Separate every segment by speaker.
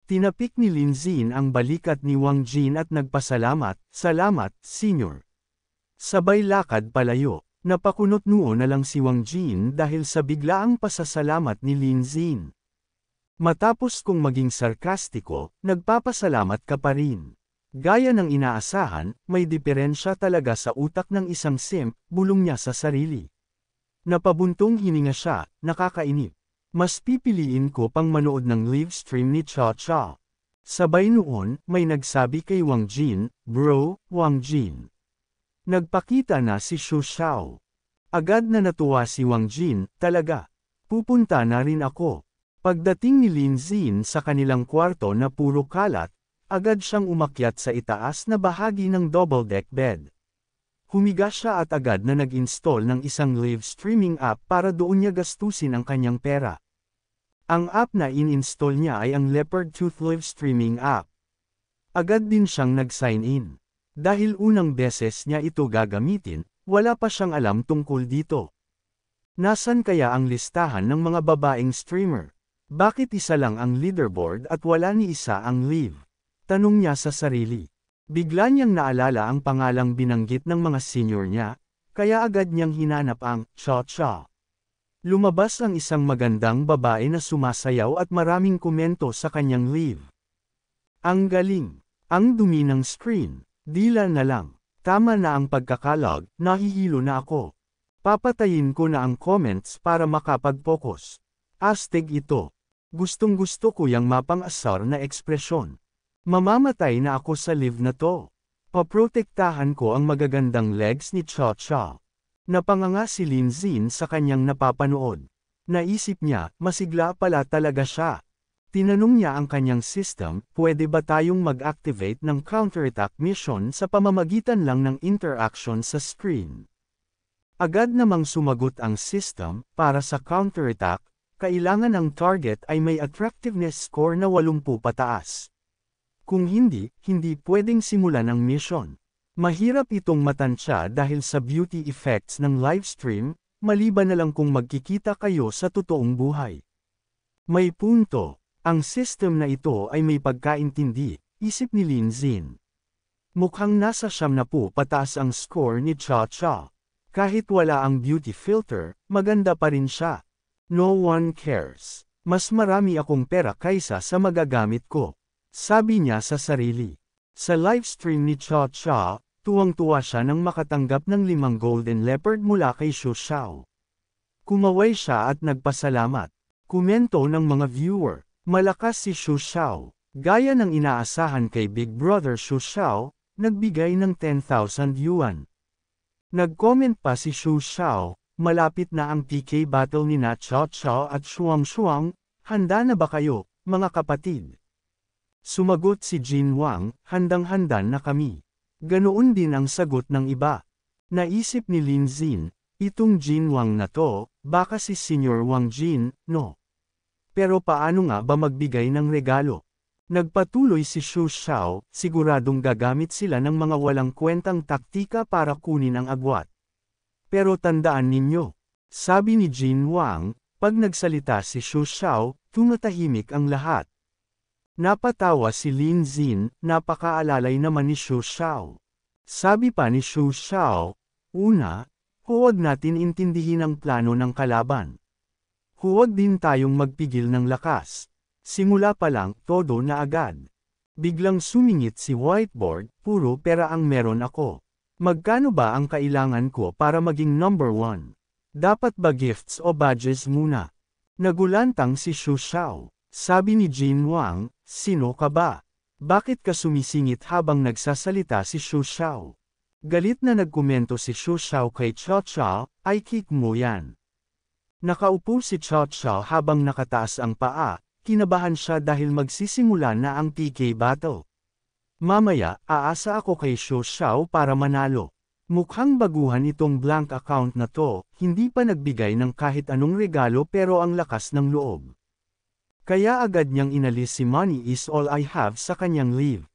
Speaker 1: Tinapik ni Lin Xin ang balikat ni Wang Jin at nagpasalamat, "Salamat, Senyor." Sabay lakad palayo. Napakunot noo na lang si Wang Jin dahil sa biglaang pasasalamat ni Lin Xin. Matapos kong maging sarkastiko, nagpapasalamat ka pa rin. Gaya ng inaasahan, may diferensya talaga sa utak ng isang simp, bulong niya sa sarili. Napabuntong hininga siya, nakakainip. Mas pipiliin ko pang manood ng live stream ni Cha Cha. Sabay noon, may nagsabi kay Wang Jin, "Bro, Wang Jin." Nagpakita na si Xu Xiao. Agad na natuwa si Wang Jin, "Talaga. Pupunta na rin ako." Pagdating ni Lin Xin sa kanilang kwarto na puro kalat, agad siyang umakyat sa itaas na bahagi ng double-deck bed. Humiga siya at agad na nag-install ng isang live streaming app para doon niya gastusin ang kanyang pera. Ang app na in-install niya ay ang Leopard Tooth Live Streaming app. Agad din siyang nag-sign in. Dahil unang beses niya ito gagamitin, wala pa siyang alam tungkol dito. Nasaan kaya ang listahan ng mga babaeng streamer? Bakit isa lang ang leaderboard at wala ni isa ang live? Tanong niya sa sarili. Bigla niyang naalala ang pangalang binanggit ng mga senior niya, kaya agad niyang hinanap ang Cha Cha. Lumabas ang isang magandang babae na sumasayaw at maraming komento sa kanyang live. Ang galing! Ang dumi ng screen. Dila na lang. Tama na ang pagkakalog, nahihilo na ako. Papatayin ko na ang comments para makapag-focus. Astig ito. Gustong-gusto ko yang mapang-asar na ekspresyon. Mamamatay na ako sa live na to. Paprotektahan ko ang magagandang legs ni Cha Cha. Napanganga si Lin Xin sa kanyang napapanood. Naisip niya, masigla pala talaga siya. Tinanong niya ang kanyang system, pwede ba tayong mag-activate ng counterattack mission sa pamamagitan lang ng interaction sa screen? Agad namang sumagot ang system, para sa counterattack, kailangan ang target ay may attractiveness score na 80 pataas. Kung hindi, hindi pwedeng simulan ang mission. Mahirap itong matansya dahil sa beauty effects ng livestream, maliban na lang kung magkikita kayo sa totoong buhay. May punto. Ang system na ito ay may pagkaintindi, isip ni Lin Xin. Mukhang nasa 70 pataas ang score ni Cha Cha. Kahit wala ang beauty filter, maganda pa rin siya. No one cares. Mas marami akong pera kaysa sa magagamit ko. Sabi niya sa sarili. Sa livestream ni Cha Cha, tuwang-tuwa siya nang makatanggap ng 5 golden leopard mula kay Xu Xiao. Kumaway siya at nagpasalamat. Komento ng mga viewer. Malakas si Xu Xiao. Gaya ng inaasahan kay Big Brother Xu Xiao, nagbigay ng 10,000 yuan. Nag-comment pa si Xu Xiao, malapit na ang PK battle ni na Cha Cha at Shuang Shuang, handa na ba kayo, mga kapatid? Sumagot si Jin Wang, handang-handa na kami. Ganoon din ang sagot ng iba. Naisip ni Lin Xin, itong Jin Wang na to, baka si Senior Wang Jin, no? Pero paano nga ba magbigay ng regalo? Nagpatuloy si Xu Xiao, siguradong gagamit sila ng mga walang kwentang taktika para kunin ang agwat. Pero tandaan ninyo, sabi ni Jin Wang, pag nagsalita si Xu Xiao, tumatahimik ang lahat. Napatawa si Lin Xin, napakaalalay naman ni Xu Xiao. Sabi pa ni Xu Xiao, una, huwag natin intindihin ang plano ng kalaban. Huwag din tayong magpigil ng lakas. Simula pa lang, todo na agad. Biglang sumingit si whiteboard, puro pera ang meron ako. Magkano ba ang kailangan ko para maging number 1? Dapat ba gifts o badges muna? Nagulantang si Xu Xiao. Sabi ni Jin Wang, sino ka ba? Bakit ka sumisingit habang nagsasalita si Xu Xiao? Galit na nagkomento si Xu Xiao kay Cha Cha, ay kick mo yan. Nakaupo si Cha Cha habang nakataas ang paa, kinabahan siya dahil magsisimula na ang PK battle. Mamaya, aasa ako kay Xu Xiao para manalo. Mukhang baguhan itong blank account na to, hindi pa nagbigay ng kahit anong regalo pero ang lakas ng loob. Kaya agad niyang inalis si Money is all I have sa kanyang leave.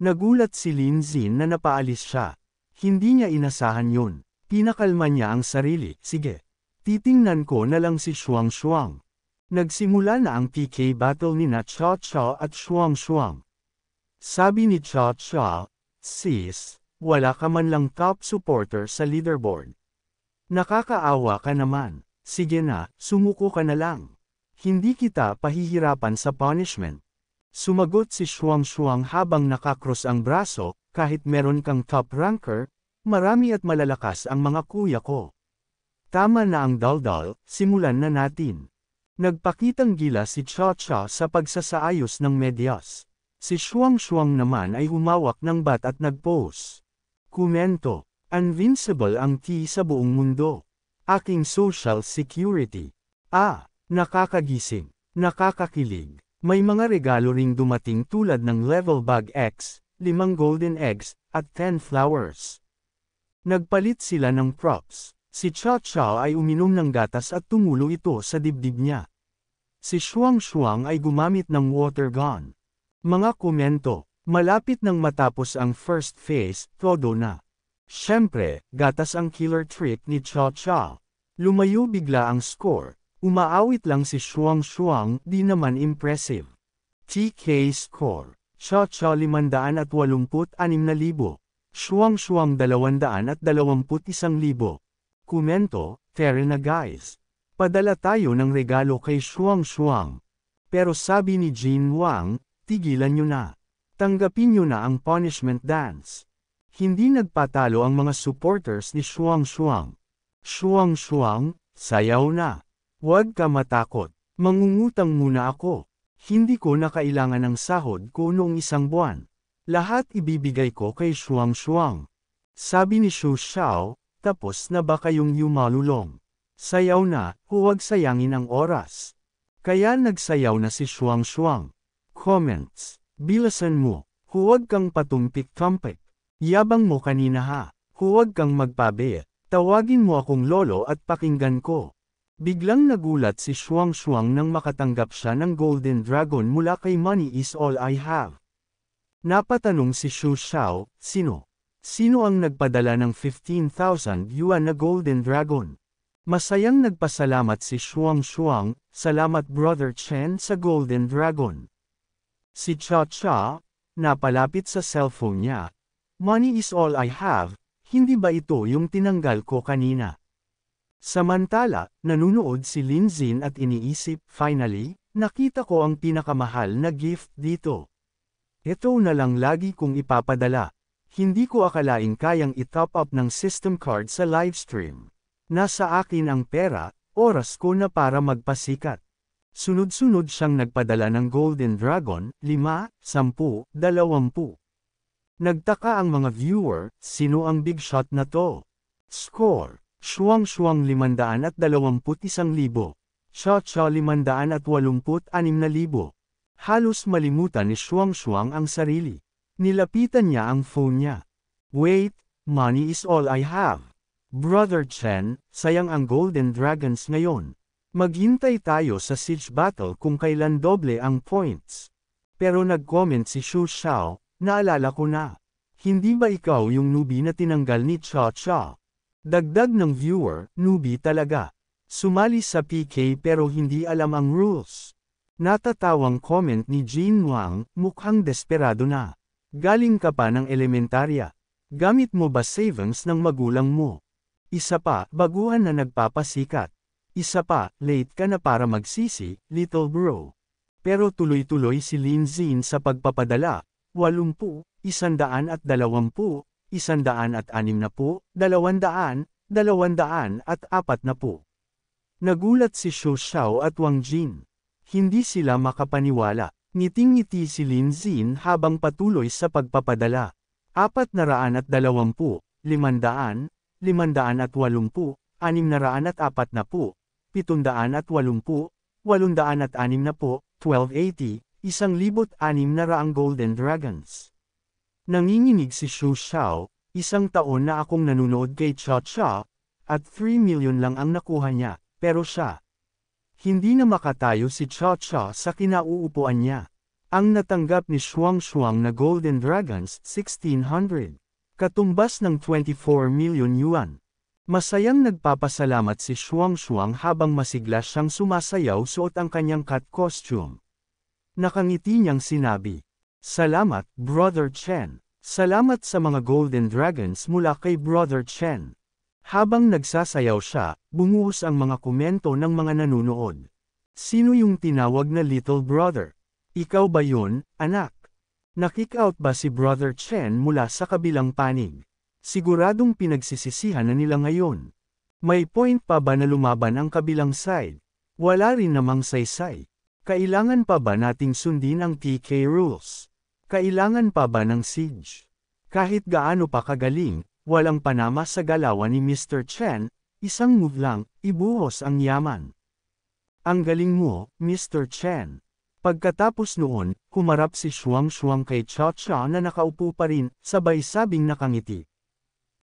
Speaker 1: Nagulat si Lin Xin na napaalis siya. Hindi niya inasahan yun. Pinakalma niya ang sarili, sige. Titingnan ko na lang si Shuang Shuang. Nagsimula na ang PK battle nina Cha Cha at Shuang Shuang. Sabi ni Cha Cha, "Sis, wala ka man lang top supporter sa leaderboard. Nakakaawa ka naman. Sige na, sumuko ka na lang. Hindi kita pahihirapan sa punishment." Sumagot si Shuang Shuang habang nakakross ang braso, "Kahit meron kang top ranker, marami at malalakas ang mga kuya ko. Tama na ang daldal, simulan na natin." Nagpakitang gila si Cha Cha sa pagsasaayos ng medyas. Si Shuang Shuang naman ay humawak ng bat at nag-pose. Komento, "Invincible ang T sa buong mundo. Aking social security." Nakakagising, nakakakilig. May mga regalo ring dumating tulad ng level bag X, 5 golden eggs, at 10 flowers. Nagpalit sila ng props. Si Cha Cha ay uminom ng gatas at tumulo ito sa dibdib niya. Si Shuang Shuang ay gumamit ng water gun. Mga komento, malapit nang matapos ang first phase, todo na. Siyempre, gatas ang killer trick ni Cha Cha. Lumayo bigla ang score. Umaawit lang si Shuang Shuang, di naman impressive. TK score, Cha Cha 586,000, Shuang Shuang 221,000. Komento, "Tara na guys. Padala tayo ng regalo kay Shuang Shuang." Pero sabi ni Jin Wang, "Tigilan nyo na. Tanggapin nyo na ang punishment dance." Hindi nagpatalo ang mga supporters ni Shuang Shuang. "Shuang Shuang, sayaw na. Huwag ka matakot. Mangungutang muna ako. Hindi ko na kailangan ng sahod ko noong 1 buwan. Lahat ibibigay ko kay Shuang Shuang." Sabi ni Xu Xiao, "Tapos na ba kayong yumalulong? Sayaw na, huwag sayangin ang oras." Kaya nagsayaw na si Shuang Shuang. Comments, "Bilasan mo, huwag kang patumpik-tumpik. Yabang mo kanina ha, huwag kang magpabe. Tawagin mo akong lolo at pakinggan ko." Biglang nagulat si Shuang Shuang nang makatanggap siya ng Golden Dragon mula kay Money is All I Have. Napatanong si Xu Xiao, "Sino? Sino ang nagpadala ng 15,000 yuan na Golden Dragon?" Masayang nagpasalamat si Shuang Shuang, "Salamat Brother Chen sa Golden Dragon." Si Cha Cha, napalapit sa cellphone niya. "Money is all I have, hindi ba ito yung tinanggal ko kanina?" Samantala, nanunood si Lin Xin at iniisip, "Finally, nakita ko ang pinakamahal na gift dito. Ito na lang lagi kong ipapadala. Hindi ko akalaing kayang i-top up ng system card sa livestream. Nasa akin ang pera, oras ko na para magpasikat." Sunod-sunod siyang nagpadala ng Golden Dragon, 5, 10, 20. Nagtaka ang mga viewer, sino ang big shot na to? Score, Shuang Shuang 521,000, Cha Cha 586,000. Halos malimutan ni Shuang Shuang ang sarili. Nilapitan niya ang phone niya. "Wait, money is all I have. Brother Chen, sayang ang Golden Dragons ngayon. Maghintay tayo sa siege battle kung kailan doble ang points." Pero nag-comment si Xu Xiao, "Naalala ko na. Hindi ba ikaw yung newbie na tinanggal ni Cha Cha?" Dagdag ng viewer, "Newbie talaga. Sumali sa PK pero hindi alam ang rules." Natatawang comment ni Jin Wang, "Mukhang desperado na. Galing ka pa ng elementarya. Gamit mo ba savings ng magulang mo? Isa pa, baguhan na nagpapasikat. Isa pa, late ka na para magsisi, little bro." Pero tuloy-tuloy si Lin Xin sa pagpapadala, 80, 120, 160, 200, 240. Nagulat si Xu Xiao at Wang Jin. Hindi sila makapaniwala. Ngiting-ngiti si Lin Xin habang patuloy sa pagpapadala. 420, 500, 580, 640, 780, 860, 1280, 1,600 Golden Dragons. Nanginginig si Xu Xiao, "Isang taon na akong nanunood kay Cha Cha, at 3 million lang ang nakuha niya, pero siya. Hindi na makatayo si Cha Cha sa kinauupuan niya. Ang natanggap ni Shuang Shuang na Golden Dragons, 1,600. Katumbas ng 24 million yuan. Masayang nagpapasalamat si Shuang habang masigla siyang sumasayaw suot ang kanyang cat costume. Nakangiti niyang sinabi, "Salamat, Brother Chen. Salamat sa mga Golden Dragons mula kay Brother Chen." Habang nagsasayaw siya, bumuhos ang mga komento ng mga nanunood. "Sino yung tinawag na little brother? Ikaw ba yun, anak? Nakick out ba si Brother Chen mula sa kabilang panig? Siguradong pinagsisisihan na nila ngayon. May point pa ba na lumaban ang kabilang side? Wala rin namang saysay. Kailangan pa ba nating sundin ang TK rules? Kailangan pa ba ng siege? Kahit gaano pa kagaling, walang panama sa galawan ni Mr. Chen, isang move lang, ibuhos ang yaman. Ang galing mo, Mr. Chen." Pagkatapos noon, humarap si Shuang kay Cha na nakaupo pa rin, sabay sabing nakangiti.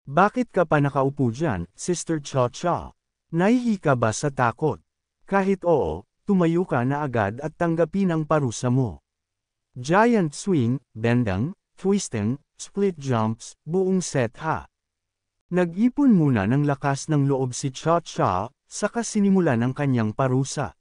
Speaker 1: "Bakit ka pa nakaupo dyan, Sister Cha? Nahihi ka ba sa takot? Kahit oo, tumayo ka na agad at tanggapin ang parusa mo." Giant swing, bendang, twisting, split jumps, buong set ha. Nag-ipon muna ng lakas ng loob si Cha, saka sinimulan ang kanyang parusa.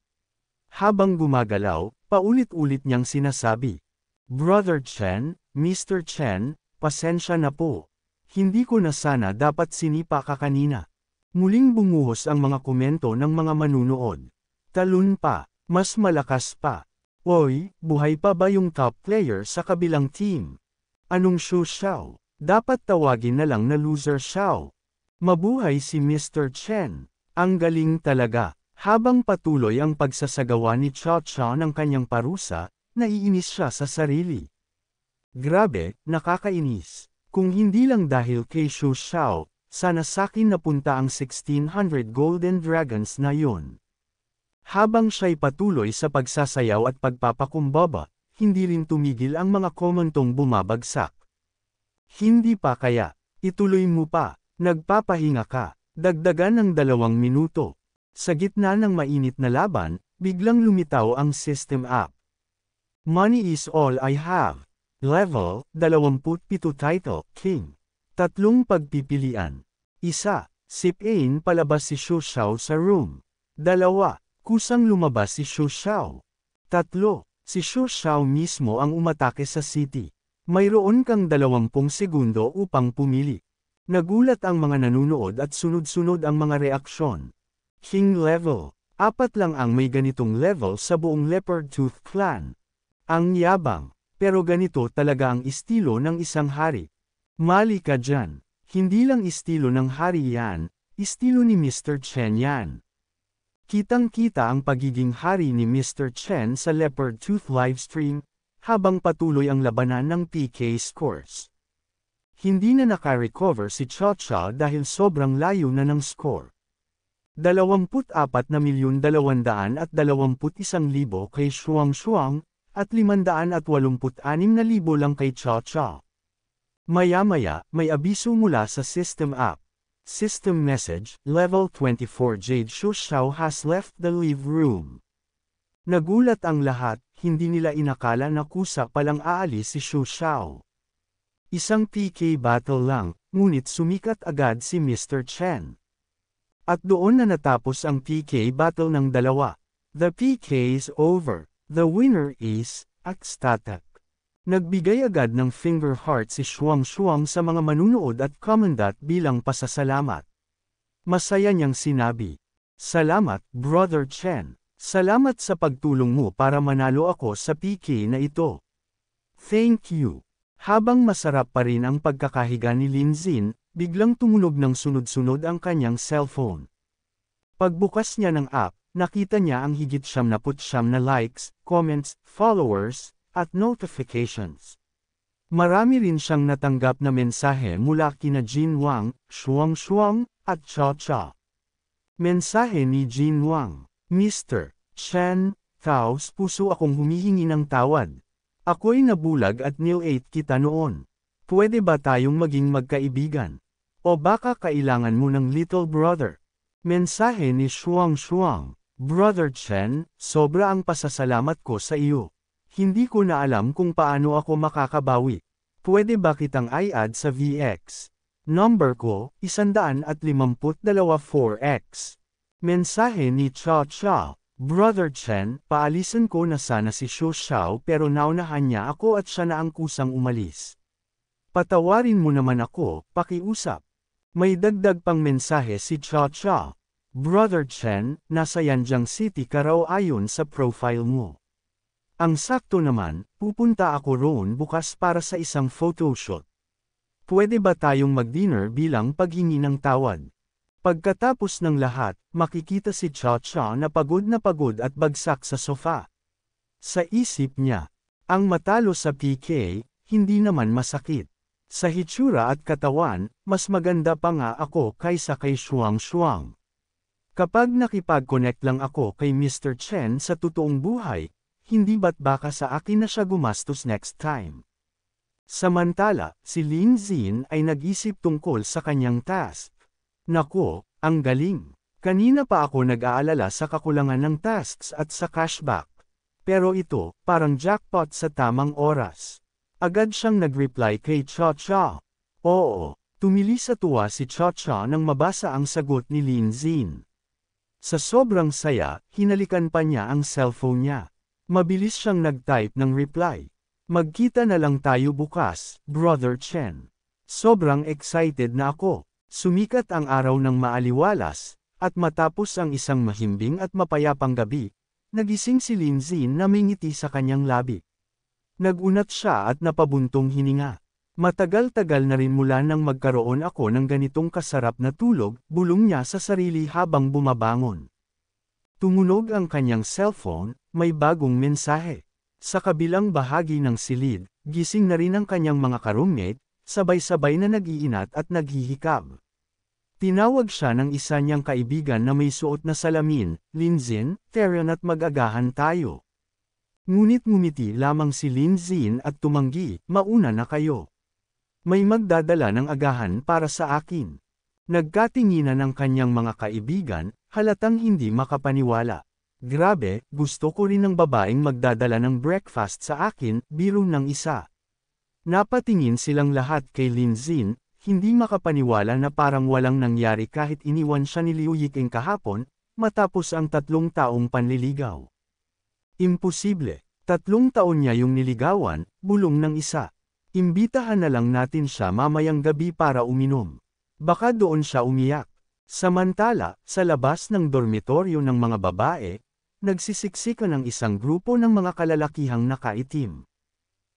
Speaker 1: Habang gumagalaw, paulit-ulit niyang sinasabi, "Brother Chen, Mr. Chen, pasensya na po. Hindi ko na sana dapat sinipa ka kanina." Muling bumuhos ang mga komento ng mga manunood. "Talon pa, mas malakas pa. Oy, buhay pa ba yung top player sa kabilang team? Anong Shu Xiao? Dapat tawagin na lang na loser Xiao. Mabuhay si Mr. Chen. Ang galing talaga." Habang patuloy ang pagsasagawa ni Cha ng kanyang parusa, naiinis siya sa sarili. "Grabe, nakakainis. Kung hindi lang dahil kay Shu Xiao, sana sakin napunta ang 1600 Golden Dragons na yun." Habang siya'y patuloy sa pagsasayaw at pagpapakumbaba, hindi rin tumigil ang mga komentong bumabagsak. "Hindi pa kaya, ituloy mo pa, nagpapahinga ka, dagdagan ng 2 minuto." Sa gitna ng mainit na laban, biglang lumitaw ang system app. "Money is all I have." Level, 27 title, King. 3 pagpipilian. 1. Sip-in palabas si Shu Xiao sa room. 2. Kusang lumabas si Shu Xiao. 3. Si Shu Xiao mismo ang umatake sa city. Mayroon kang 20 segundo upang pumili. Nagulat ang mga nanunood at sunod-sunod ang mga reaksyon. King level. 4 lang ang may ganitong level sa buong Leopard Tooth Clan. Ang yabang. Pero ganito talaga ang estilo ng isang hari. Mali ka dyan. Hindi lang estilo ng hari yan, estilo ni Mr. Chen yan. Kitang-kita ang pagiging hari ni Mr. Chen sa Leopard Tooth livestream, habang patuloy ang labanan ng PK scores. Hindi na naka-recover si Cha dahil sobrang layo na ng score. 24,221,000 kay Shuang at 586,000 lang kay Cha. Maya-maya, may abiso mula sa system app. System message, level 24 Jade Shu Xiao has left the live room. Nagulat ang lahat, hindi nila inakala na kusa palang aalis si Shu Xiao. Isang PK battle lang, ngunit sumikat agad si Mr. Chen. At doon na natapos ang PK battle ng dalawa. The PK is over. The winner is, ecstatic. Nagbigay agad ng finger heart si Shuang sa mga manunood at commendat bilang pasasalamat. Masaya niyang sinabi, "Salamat, Brother Chen. Salamat sa pagtulong mo para manalo ako sa PK na ito. Thank you." Habang masarap pa rin ang pagkakahiga ni Lin Xin, biglang tumunog ng sunod-sunod ang kanyang cellphone. Pagbukas niya ng app, nakita niya ang higit 79 na likes, comments, followers, at notifications. Marami rin siyang natanggap na mensahe mula kina Jin Wang, Shuang at Cha. Mensahe ni Jin Wang, "Mr. Chen, taos puso akong humihingi ng tawad. Ako'y nabulag at nil-8 kita noon. Pwede ba tayong maging magkaibigan? O baka kailangan mo ng little brother?" Mensahe ni Shuang, "Brother Chen, sobra ang pasasalamat ko sa iyo. Hindi ko na alam kung paano ako makakabawi. Pwede ba kitang i-add sa VX? Number ko, 152-4X. Mensahe ni Cha Cha. Brother Chen, paalisan ko na sana si Xiao Xiao pero naunahan niya ako at siya na ang kusang umalis. Patawarin mo naman ako, pakiusap. May dagdag pang mensahe si Cha Cha. Brother Chen, nasa Yanjiang City ka raw ayon sa profile mo. Ang sakto naman, pupunta ako roon bukas para sa isang photoshoot. Pwede ba tayong mag-dinner bilang paghingi ng tawad? Pagkatapos ng lahat, makikita si Cha Cha na pagod at bagsak sa sofa. Sa isip niya, ang matalo sa PK, hindi naman masakit. Sa hitsura at katawan, mas maganda pa nga ako kaysa kay Shuang Shuang. Kapag nakipag-connect lang ako kay Mr. Chen sa totoong buhay, hindi ba't baka sa akin na siya gumastos next time? Samantala, si Lin Xin ay nag-isip tungkol sa kanyang task. Nako, ang galing. Kanina pa ako nag-aalala sa kakulangan ng tasks at sa cashback. Pero ito, parang jackpot sa tamang oras. Agad siyang nag-reply kay Cha Cha. Oo, tumili sa tuwa si Cha Cha nang mabasa ang sagot ni Lin Xin. Sa sobrang saya, hinalikan pa niya ang cellphone niya. Mabilis siyang nag-type ng reply. Magkita na lang tayo bukas, Brother Chen. Sobrang excited na ako. Sumikat ang araw ng maaliwalas, at matapos ang isang mahimbing at mapayapang gabi, nagising si Lin Xin na may ngiti sa kanyang labi. Nagunat siya at napabuntong hininga. Matagal-tagal na rin mula nang magkaroon ako ng ganitong kasarap na tulog, bulong niya sa sarili habang bumabangon. Tumunog ang kanyang cellphone, may bagong mensahe. Sa kabilang bahagi ng silid, gising na rin ang kanyang mga ka-roommate, sabay-sabay na nag-iinat at naghihikab. Tinawag siya ng isa niyang kaibigan na may suot na salamin, Lin Xin, Terion at mag-agahan tayo. Ngunit ngumiti lamang si Lin Xin at tumanggi, mauna na kayo. May magdadala ng agahan para sa akin. Nagkatinginan ng kanyang mga kaibigan, halatang hindi makapaniwala. Grabe, gusto ko rin ng babaeng magdadala ng breakfast sa akin, biro ng isa. Napatingin silang lahat kay Lin Xin, hindi makapaniwala na parang walang nangyari kahit iniwan siya ni Liu Yiking kahapon, matapos ang 3 taong panliligaw. Imposible, 3 taon niya yung niligawan, bulong ng isa. Imbitahan na lang natin siya mamayang gabi para uminom. Baka doon siya umiyak. Samantala, sa labas ng dormitoryo ng mga babae, nagsisiksikan ng isang grupo ng mga kalalakihang nakaitim.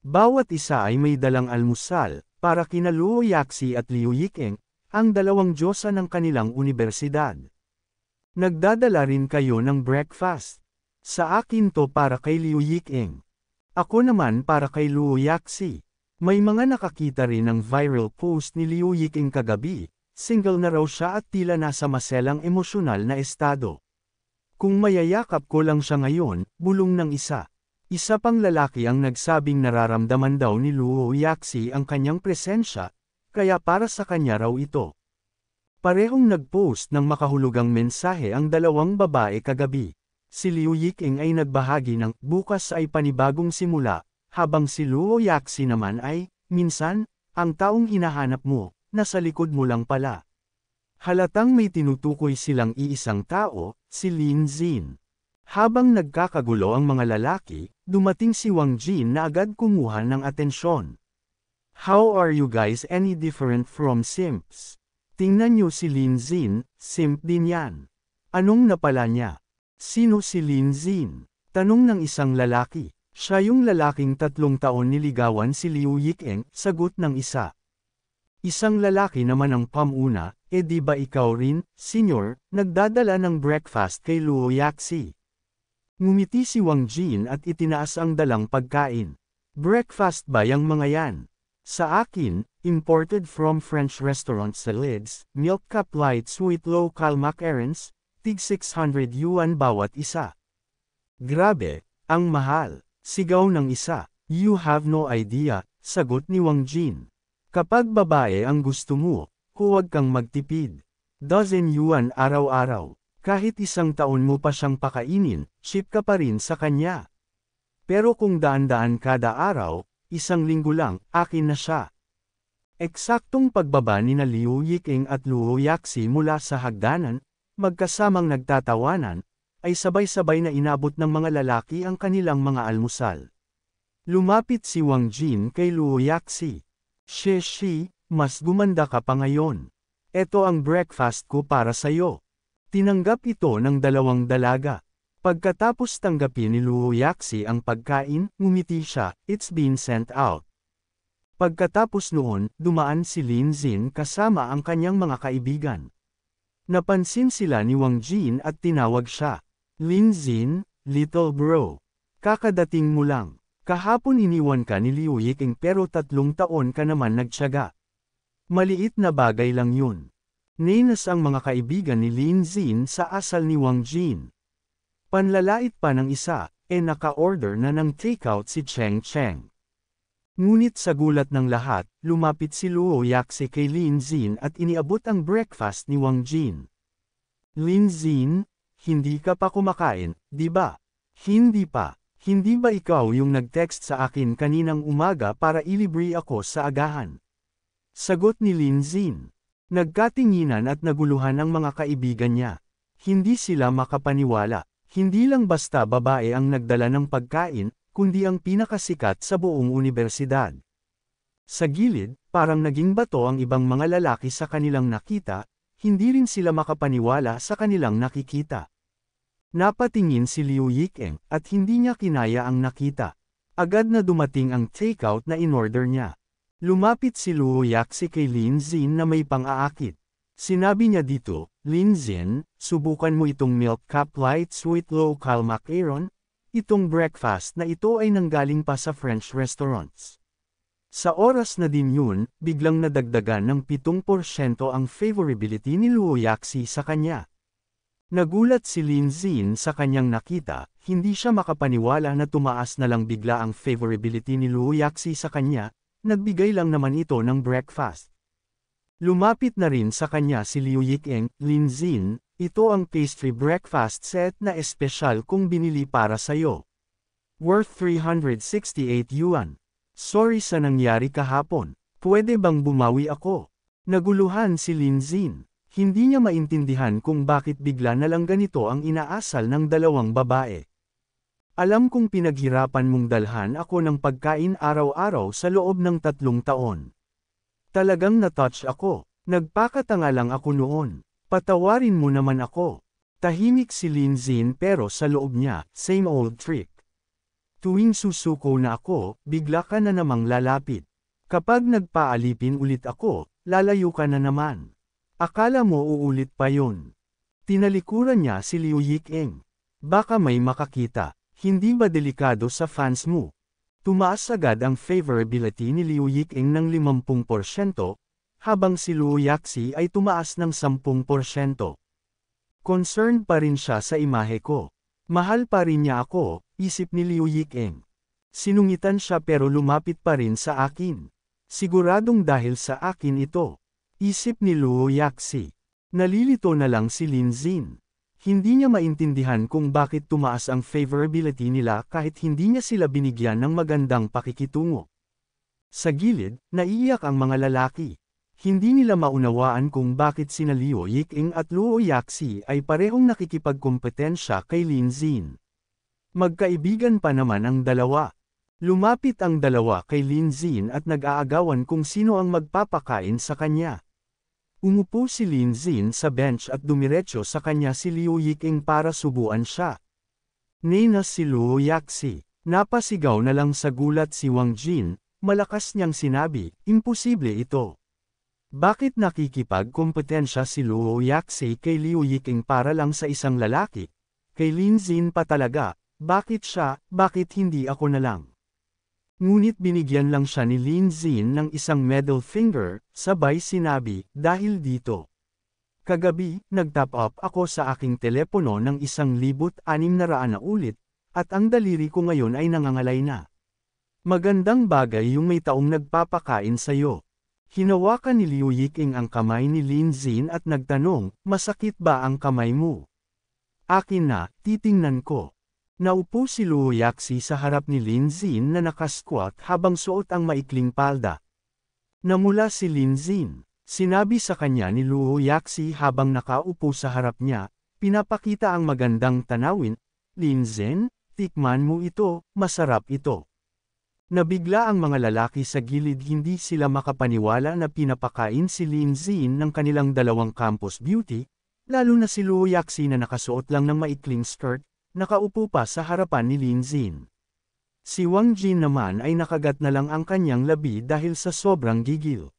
Speaker 1: Bawat isa ay may dalang almusal, para kina Luo Yaxi at Liu Yiking, ang 2 diyosa ng kanilang unibersidad. Nagdadala rin kayo ng breakfast. Sa akin to para kay Liu Yiking. Ako naman para kay Luo Yaxi. May mga nakakita rin ng viral post ni Liu Yiking kagabi, single na raw siya at tila nasa maselang emosyonal na estado. Kung mayayakap ko lang siya ngayon, bulong ng isa. Isa pang lalaki ang nagsabing nararamdaman daw ni Luo Yaxi ang kanyang presensya, kaya para sa kanya raw ito. Parehong nag-post ng makahulugang mensahe ang 2 babae kagabi. Si Liu Yiking ay nagbahagi ng bukas ay panibagong simula, habang si Luo Yaxi naman ay, minsan, ang taong hinahanap mo, nasa likod mo lang pala. Halatang may tinutukoy silang iisang tao, si Lin Xin. Habang nagkakagulo ang mga lalaki, dumating si Wang Jin na agad kumuha ng atensyon. How are you guys any different from simps? Tingnan niyo si Lin Xin, simp din yan. Anong napala niya? Sino si Lin Xin? Tanong ng isang lalaki. Siya yung lalaking 3 taon niligawan si Liu Yiking, sagot ng isa. Isang lalaki naman ang pamuna, di ba ikaw rin, senyor, nagdadala ng breakfast kay Luo Yaxi? Ngumiti si Wang Jin at itinaas ang dalang pagkain. Breakfast ba yang mga yan? Sa akin, imported from French restaurant sa Lids, milk cup light sweet local macarons, tig 600 yuan bawat isa. Grabe, ang mahal, sigaw ng isa. You have no idea, sagot ni Wang Jin. Kapag babae ang gusto mo, huwag kang magtipid. Dozen yuan araw-araw. Kahit 1 taon mo pa siyang pakainin, ship ka pa rin sa kanya. Pero kung daan-daan kada araw, 1 linggo lang, akin na siya. Eksaktong pagbaba ni na Liu Yiking at Luo Yaxi mula sa hagdanan, magkasamang nagtatawanan, ay sabay-sabay na inabot ng mga lalaki ang kanilang mga almusal. Lumapit si Wang Jin kay Luo Yaxi. Shi, mas gumanda ka pa ngayon. Ito ang breakfast ko para sayo. Tinanggap ito ng dalawang dalaga. Pagkatapos tanggapin ni Luo Yaxi ang pagkain, ngumiti siya, it's been sent out. Pagkatapos noon, dumaan si Lin Xin kasama ang kanyang mga kaibigan. Napansin sila ni Wang Jin at tinawag siya. Lin Xin, little bro. Kakadating mo lang. Kahapon iniwan ka ni Liu Yiking pero 3 taon ka naman nagtiyaga. Maliit na bagay lang yun. Ninas ang mga kaibigan ni Lin Xin sa asal ni Wang Jin. Panlalait pa ng isa, naka-order na ng takeout si Cheng Cheng. Ngunit sa gulat ng lahat, lumapit si Luo Yaxi kay Lin Xin at iniabot ang breakfast ni Wang Jin. Lin Xin, hindi ka pa kumakain, di ba? Hindi pa. Hindi ba ikaw yung nag-text sa akin kaninang umaga para ilibre ako sa agahan? Sagot ni Lin Xin. Nagkatinginan at naguluhan ang mga kaibigan niya. Hindi sila makapaniwala. Hindi lang basta babae ang nagdala ng pagkain, kundi ang pinakasikat sa buong unibersidad. Sa gilid, parang naging bato ang ibang mga lalaki sa kanilang nakita, hindi rin sila makapaniwala sa kanilang nakikita. Napatingin si Liu Yiking, at hindi niya kinaya ang nakita. Agad na dumating ang takeout na in-order niya. Lumapit si Luo Yaxi kay Lin Xin na may pang-aakit. Sinabi niya dito, Lin Xin, subukan mo itong milk cup light sweet low cal macaron. Itong breakfast na ito ay nanggaling pa sa French restaurants. Sa oras na din yun, biglang nadagdagan ng 7% ang favorability ni Luo Yaxi sa kanya. Nagulat si Lin Xin sa kanyang nakita, hindi siya makapaniwala na tumaas na lang bigla ang favorability ni Luo Yaxi sa kanya, nagbigay lang naman ito ng breakfast. Lumapit na rin sa kanya si Liu Yiking, Lin Xin, ito ang pastry breakfast set na espesyal kong binili para sayo. Worth 368 yuan. Sorry sa nangyari kahapon. Pwede bang bumawi ako? Naguluhan si Lin Xin. Hindi niya maintindihan kung bakit bigla na lang ganito ang inaasal ng dalawang babae. Alam kong pinaghirapan mong dalhan ako ng pagkain araw-araw sa loob ng 3 taon. Talagang na-touch ako. Nagpakatanga lang ako noon. Patawarin mo naman ako. Tahimik si Lin Xin pero sa loob niya, same old trick. Tuwing susuko na ako, bigla ka na namang lalapit. Kapag nagpaalipin ulit ako, lalayo ka na naman. Akala mo uulit pa yun. Tinalikuran niya si Liu Yiking. Baka may makakita. Hindi ba delikado sa fans mo? Tumaas agad ang favorability ni Liu Yiking ng 50%, habang si Luo Yaxi ay tumaas ng 10%. Concerned pa rin siya sa imahe ko. Mahal pa rin niya ako, isip ni Liu Yiking. Sinungitan siya pero lumapit pa rin sa akin. Siguradong dahil sa akin ito. Isip ni Luo Yaxi. Nalilito na lang si Lin Xin. Hindi niya maintindihan kung bakit tumaas ang favorability nila kahit hindi niya sila binigyan ng magandang pakikitungo. Sa gilid, naiiyak ang mga lalaki. Hindi nila maunawaan kung bakit sina Liu Yiking at Luo Yaxi ay parehong nakikipagkompetensya kay Lin Xin. Magkaibigan pa naman ang dalawa. Lumapit ang dalawa kay Lin Xin at nag-aagawan kung sino ang magpapakain sa kanya. Umupo si Lin Xin sa bench at dumiretso sa kanya si Liu Yiking para subuan siya. Ninas si Luo Yaxi. Napasigaw na lang sa gulat si Wang Jin, malakas niyang sinabi, imposible ito. Bakit nakikipagkompetensya si Luo Yaxi kay Liu Yiking para lang sa isang lalaki? Kay Lin Xin pa talaga, bakit siya, bakit hindi ako na lang? Ngunit binigyan lang siya ni Lin Xin ng isang middle finger, sabay sinabi, dahil dito. Kagabi, nag-top up ako sa aking telepono ng 1,600 na ulit, at ang daliri ko ngayon ay nangangalay na. Magandang bagay yung may taong nagpapakain sa'yo. Hinawakan ni Liu Yiking ang kamay ni Lin Xin at nagtanong, masakit ba ang kamay mo? Akin na, titingnan ko. Naupo si Luo Yaxi sa harap ni Lin Xin na nakasquat habang suot ang maikling palda. Namula si Lin Xin. Sinabi sa kanya ni Luo Yaxi habang nakaupo sa harap niya, pinapakita ang magandang tanawin, Lin Xin, tikman mo ito, masarap ito. Nabigla ang mga lalaki sa gilid, hindi sila makapaniwala na pinapakain si Lin Xin ng kanilang dalawang campus beauty, lalo na si Luo Yaxi na nakasuot lang ng maikling skirt, nakaupo pa sa harapan ni Lin Xin. Si Wang Jin naman ay nakagat na lang ang kanyang labi dahil sa sobrang gigil.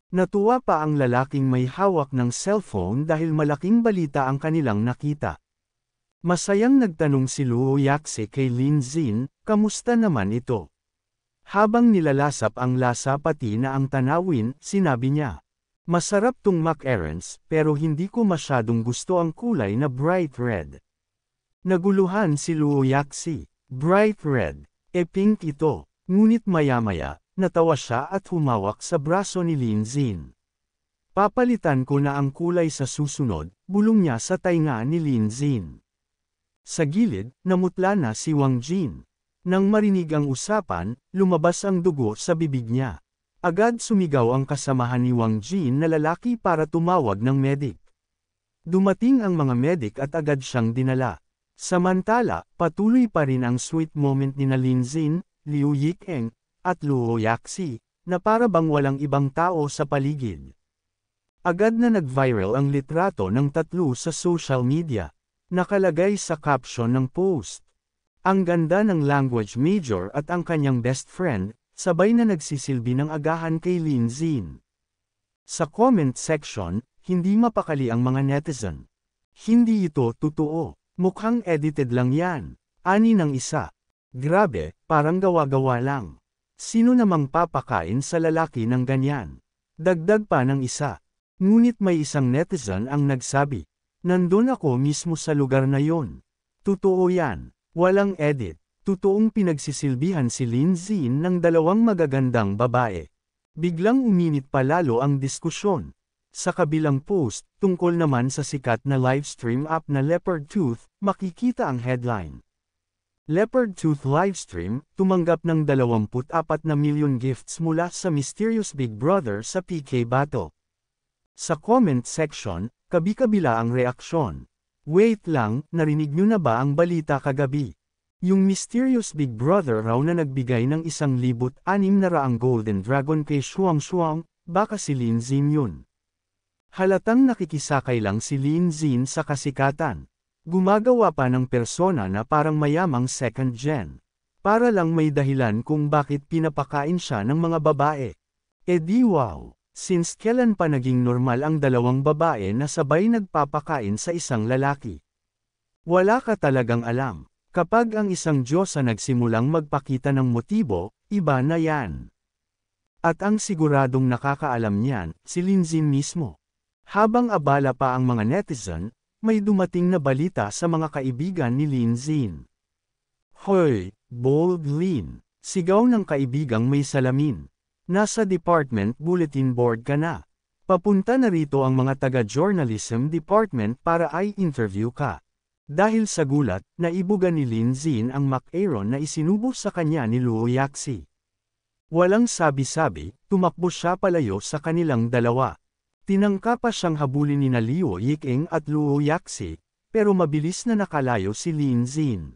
Speaker 1: Natuwa pa ang lalaking may hawak ng cellphone dahil malaking balita ang kanilang nakita. Masayang nagtanong si Luo Yaxi kay Lin Xin, kamusta naman ito? Habang nilalasap ang lasa pati na ang tanawin, sinabi niya, masarap tong macarons pero hindi ko masyadong gusto ang kulay na bright red. Naguluhan si Luo Yaxi, bright red, pink ito, ngunit maya-maya, natawa siya at humawak sa braso ni Lin Xin. Papalitan ko na ang kulay sa susunod, bulong niya sa tainga ni Lin Xin. Sa gilid, namutla na si Wang Jin. Nang marinig ang usapan, lumabas ang dugo sa bibig niya. Agad sumigaw ang kasamahan ni Wang Jin na lalaki para tumawag ng medic. Dumating ang mga medic at agad siyang dinala. Samantala, patuloy pa rin ang sweet moment ni Lin Xin, Liu Yikeng, at Luo Yaxi, na para bang walang ibang tao sa paligid. Agad na nag-viral ang litrato ng tatlo sa social media. Nakalagay sa caption ng post, ang ganda ng language major at ang kanyang best friend, sabay na nagsisilbi ng agahan kay Lin Xin. Sa comment section, hindi mapakali ang mga netizen. Hindi ito totoo, mukhang edited lang yan, ani ng isa. Grabe, parang gawa-gawa lang. Sino namang papakain sa lalaki ng ganyan? Dagdag pa ng isa. Ngunit may isang netizen ang nagsabi, nandun ako mismo sa lugar na yon. Totoo yan, walang edit. Totoong pinagsisilbihan si Lin Xin ng dalawang magagandang babae. Biglang uminit pa lalo ang diskusyon. Sa kabilang post, tungkol naman sa sikat na livestream app na Leopard Tooth, makikita ang headline. Leopard Tooth Livestream, tumanggap ng 24 na milyon gifts mula sa Mysterious Big Brother sa PK Battle. Sa comment section, kabi-kabila ang reaksyon. Wait lang, narinig nyo na ba ang balita kagabi? Yung Mysterious Big Brother raw na nagbigay ng 1,600 Golden Dragon kay Shuang Shuang, baka si Lin Xin yun. Halatang nakikisakay lang si Lin Xin sa kasikatan. Gumagawa pa ng persona na parang mayamang second gen. Para lang may dahilan kung bakit pinapakain siya ng mga babae. Di wow, since kailan pa naging normal ang dalawang babae na sabay nagpapakain sa isang lalaki? Wala ka talagang alam. Kapag ang isang diyosa nagsimulang magpakita ng motibo, iba na yan. At ang siguradong nakakaalam niyan, si Lin Xin mismo. Habang abala pa ang mga netizen, may dumating na balita sa mga kaibigan ni Lin Xin. Hoy, bold Lin, sigaw ng kaibigang may salamin. Nasa department bulletin board ka na. Papunta na rito ang mga taga-journalism department para i-interview ka. Dahil sa gulat, naibuga ni Lin Xin ang macaron na isinubo sa kanya ni Luo Yaxi. Walang sabi-sabi, tumakbo siya palayo sa kanilang dalawa. Tinangka pa siyang habulin ni Liu Yikeng at Luo Yaxi, pero mabilis na nakalayo si Lin Xin.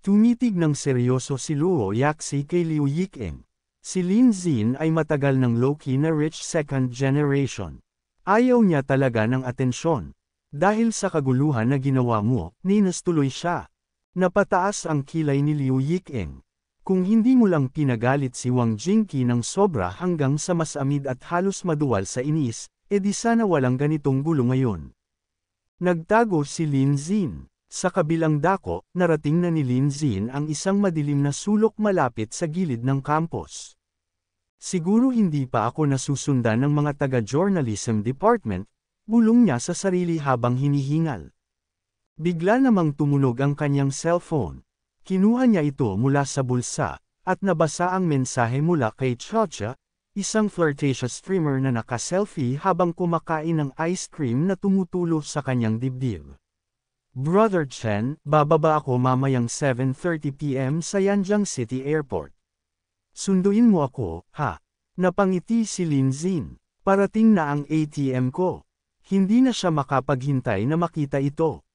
Speaker 1: Tumitig ng seryoso si Luo Yaxi kay Liu Yikeng. Si Lin Xin ay matagal ng low-key na rich second generation. Ayaw niya talaga ng atensyon. Dahil sa kaguluhan na ginawa mo, ninas tuloy siya. Napataas ang kilay ni Liu Yikeng. Kung hindi mo lang pinagalit si Wang Jingqi ng sobra hanggang sa masamid at halos maduwal sa inis, edi sana walang ganitong gulo ngayon. Nagtago si Lin Xin. Sa kabilang dako, narating na ni Lin Xin ang isang madilim na sulok malapit sa gilid ng campus. Siguro hindi pa ako nasusundan ng mga taga-journalism department, bulong niya sa sarili habang hinihingal. Bigla namang tumunog ang kanyang cellphone. Kinuha niya ito mula sa bulsa, at nabasa ang mensahe mula kay Chacha, isang flirtatious streamer na naka-selfie habang kumakain ng ice cream na tumutulo sa kanyang dibdib. Brother Chen, bababa ako mamayang 7:30 PM sa Yanjiang City Airport. Sunduin mo ako, ha? Napangiti si Lin Xin. Parating na ang ATM ko. Hindi na siya makapaghintay na makita ito.